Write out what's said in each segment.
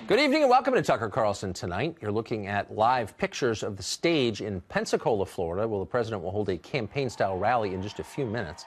Good evening and welcome to Tucker Carlson Tonight. You're looking at live pictures of the stage in Pensacola, Florida, where the president will hold a campaign-style rally in just a few minutes.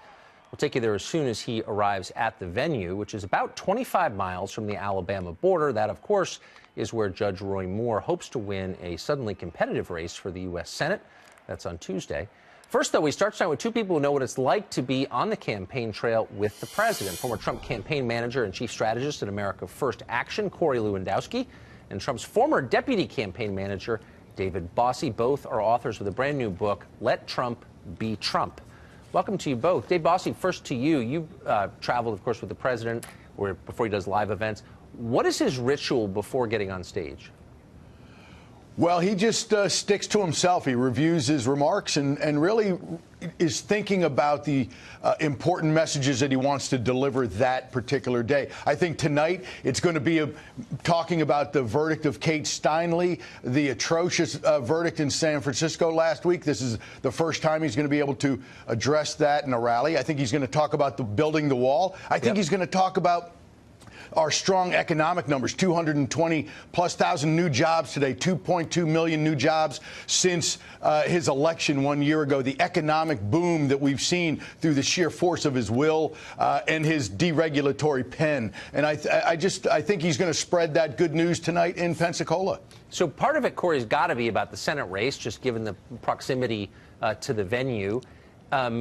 We'll take you there as soon as he arrives at the venue, which is about 25 miles from the Alabama border. That, of course, is where Judge Roy Moore hopes to win a suddenly competitive race for the U.S. Senate. That's on Tuesday. First, though, we start tonight with two people who know what it's like to be on the campaign trail with the president. Former Trump campaign manager and chief strategist at America First Action, Corey Lewandowski, and Trump's former deputy campaign manager, David Bossie. Both are authors of the brand new book, Let Trump Be Trump. Welcome to you both. Dave Bossie, first to you. You traveled, of course, with the president before he does live events. What is his ritual before getting on stage? Well, he just sticks to himself. He reviews his remarks and really is thinking about the important messages that he wants to deliver that particular day. I think tonight it's going to be talking about the verdict of Kate Steinle, the atrocious verdict in San Francisco last week. This is the first time he's going to be able to address that in a rally. I think he's going to talk about building the wall. I think he's going to talk about our strong economic numbers, 220+ thousand new jobs today, 2.2 million new jobs since his election 1 year ago, the economic boom that we've seen through the sheer force of his will and his deregulatory pen. And I think he's going to spread that good news tonight in Pensacola. So part of it, Corey's got to be about the Senate race, just given the proximity to the venue.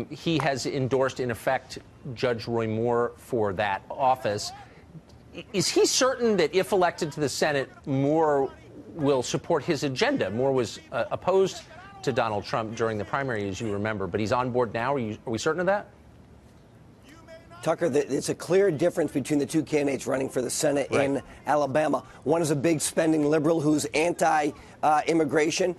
He has endorsed, in effect, Judge Roy Moore for that office. Is he certain that if elected to the Senate, Moore will support his agenda? Moore was opposed to Donald Trump during the primary, as you remember, but he's on board now. Are we certain of that? Tucker, it's a clear difference between the two candidates running for the Senate in Alabama. One is a big spending liberal who's anti-immigration,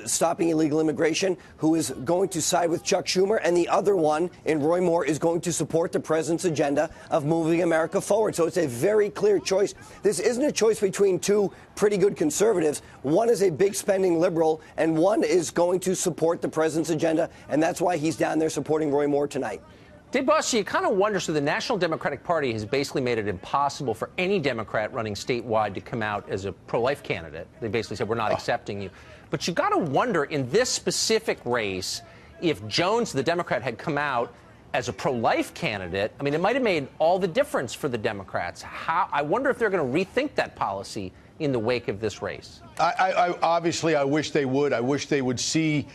stopping illegal immigration, who is going to side with Chuck Schumer. And the other one, in Roy Moore, is going to support the president's agenda of moving America forward. So it's a very clear choice. This isn't a choice between two pretty good conservatives. One is a big spending liberal, and one is going to support the president's agenda. And that's why he's down there supporting Roy Moore tonight. Dave Bossie, you kind of wonder, so the National Democratic Party has basically made it impossible for any Democrat running statewide to come out as a pro-life candidate. They basically said, we're not accepting you. But you got to wonder, in this specific race, if Jones, the Democrat, had come out as a pro-life candidate, I mean, it might have made all the difference for the Democrats. I wonder if they're going to rethink that policy in the wake of this race. Obviously, I wish they would. I wish they would see,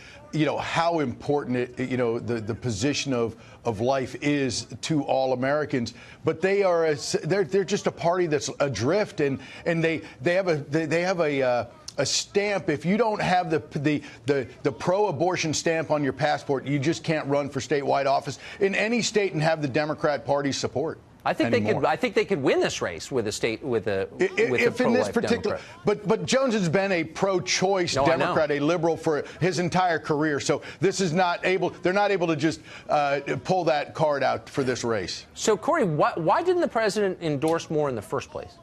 how important the position of life is to all Americans. But they're just a party that's adrift, and they have a stamp. If you don't have the pro-abortion stamp on your passport, you just can't run for statewide office in any state and have the Democrat Party's support. I think they could win this race with a pro-life Democrat. But Jones has been a pro-choice Democrat, a liberal for his entire career. So they're not able to just pull that card out for this race. So Corey, why didn't the president endorse Moore in the first place?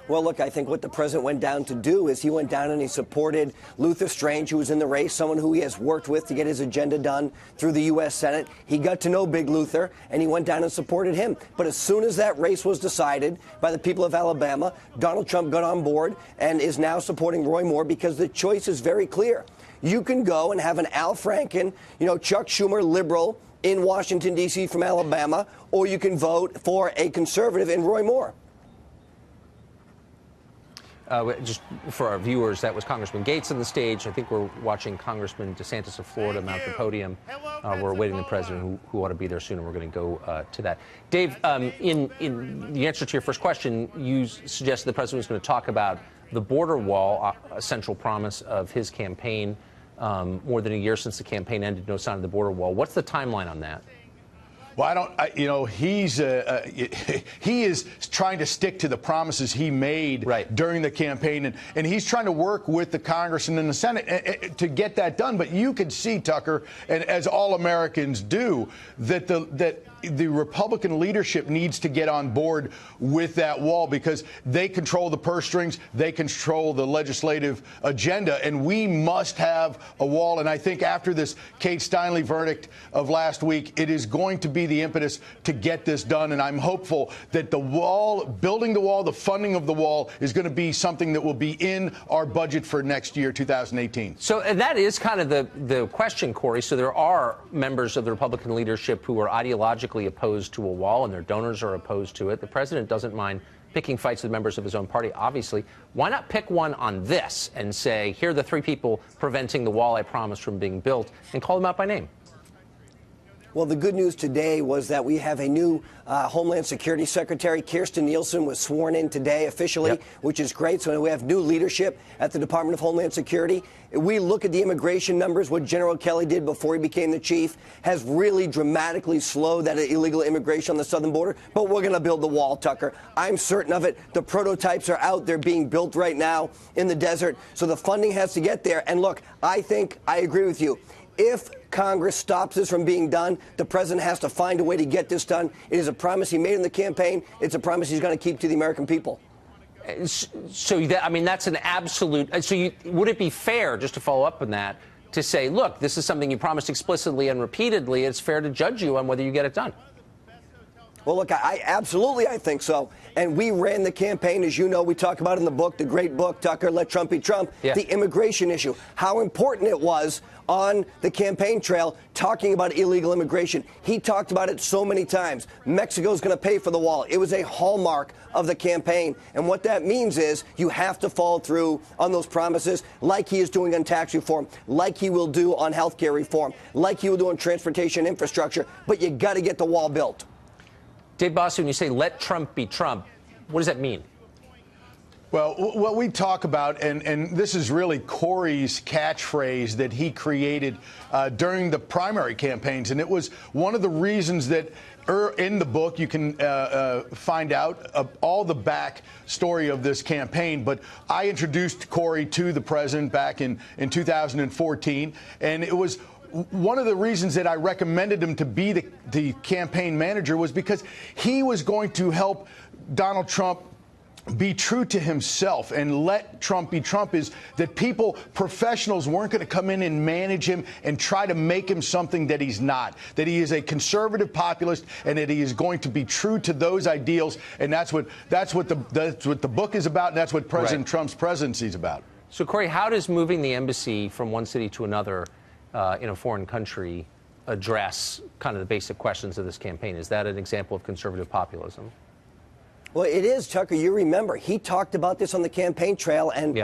Well, look, I think what the president went down to do is he went down and he supported Luther Strange, who was in the race, someone who he has worked with to get his agenda done through the U.S. Senate. He got to know Big Luther, and he went down and supported him. But as soon as that race was decided by the people of Alabama, Donald Trump got on board and is now supporting Roy Moore because the choice is very clear. You can go and have an Al Franken, Chuck Schumer liberal in Washington, D.C. from Alabama, or you can vote for a conservative in Roy Moore. Just for our viewers, that was Congressman Gates on the stage. I think we're watching Congressman DeSantis of Florida mount the podium. We're awaiting the president, who ought to be there soon, and we're going to go to that. Dave, in the answer to your first question, you suggested the president was going to talk about the border wall, a central promise of his campaign. More than a year since the campaign ended, no sign of the border wall. What's the timeline on that? Well, he is trying to stick to the promises he made during the campaign, and he's trying to work with the Congress and in the Senate to get that done. But you can see, Tucker, and as all Americans do, that the Republican leadership needs to get on board with that wall because they control the purse strings, they control the legislative agenda, and we must have a wall. And I think after this Kate Steinle verdict of last week, it is going to be be the impetus to get this done. And I'm hopeful that the wall, building the wall, the funding of the wall is going to be something that will be in our budget for next year, 2018. So and that is kind of the question, Corey. So there are members of the Republican leadership who are ideologically opposed to a wall, and their donors are opposed to it. The president doesn't mind picking fights with members of his own party, obviously. Why not pick one on this and say, here are the 3 people preventing the wall I promised from being built, and call them out by name? Well, the good news today was that we have a new Homeland Security Secretary. Kirstjen Nielsen was sworn in today officially, which is great. So we have new leadership at the Department of Homeland Security. We look at the immigration numbers. What General Kelly did before he became the chief has really dramatically slowed that illegal immigration on the southern border. But we're going to build the wall, Tucker. I'm certain of it. The prototypes are out. They're being built right now in the desert. So the funding has to get there. And look, I think I agree with you. If Congress stops this from being done, the president has to find a way to get this done. It is a promise he made in the campaign. It's a promise he's going to keep to the American people. So, that's an absolute. So, would it be fair, just to follow up on that, to say, look, this is something you promised explicitly and repeatedly. It's fair to judge you on whether you get it done? Well, look, I absolutely think so. And we ran the campaign, as you know, we talk about in the book, the great book, Tucker, Let Trump Be Trump, the immigration issue, how important it was on the campaign trail talking about illegal immigration. He talked about it so many times. Mexico's going to pay for the wall. It was a hallmark of the campaign. And what that means is you have to follow through on those promises like he is doing on tax reform, like he will do on health care reform, like he will do on transportation infrastructure. But you got to get the wall built. Dave Bossie, when you say let Trump be Trump, what does that mean? Well, what we talk about, and this is really Corey's catchphrase that he created during the primary campaigns, and it was one of the reasons that in the book you can find out all the back story of this campaign. But I introduced Corey to the president back in 2014, and it was one of the reasons that I recommended him to be the campaign manager was because he was going to help Donald Trump be true to himself and let Trump be Trump, is that professionals weren't going to come in and manage him and try to make him something that he's not, that he is a conservative populist and that he is going to be true to those ideals. And that's what the book is about. And that's what President Trump's presidency is about. So, Corey, how does moving the embassy from one city to another in a foreign country address kind of the basic questions of this campaign? Is that an example of conservative populism? Well, it is, Tucker. You remember, he talked about this on the campaign trail. And,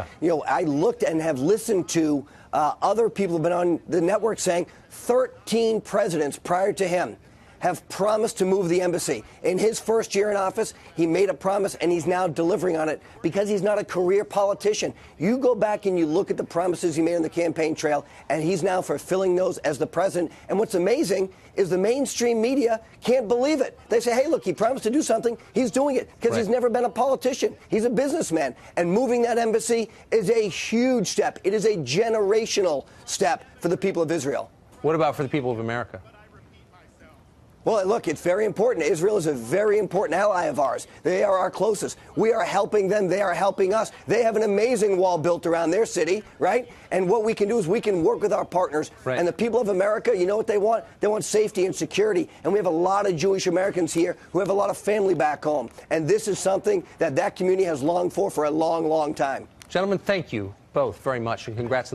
I looked and have listened to other people who have been on the network saying 13 presidents prior to him have promised to move the embassy. In his first year in office, he made a promise, and he's now delivering on it because he's not a career politician. You go back and you look at the promises he made on the campaign trail, and he's now fulfilling those as the president. And what's amazing is the mainstream media can't believe it. They say, hey, look, he promised to do something. He's doing it because he's never been a politician. He's a businessman. And moving that embassy is a huge step. It is a generational step for the people of Israel. What about for the people of America? Well, look, it's very important. Israel is a very important ally of ours. They are our closest. We are helping them. They are helping us. They have an amazing wall built around their city, right? And what we can do is we can work with our partners. And the people of America, you know what they want? They want safety and security. And we have a lot of Jewish Americans here who have a lot of family back home. And this is something that community has longed for a long, long time. Gentlemen, thank you both very much, and congrats on the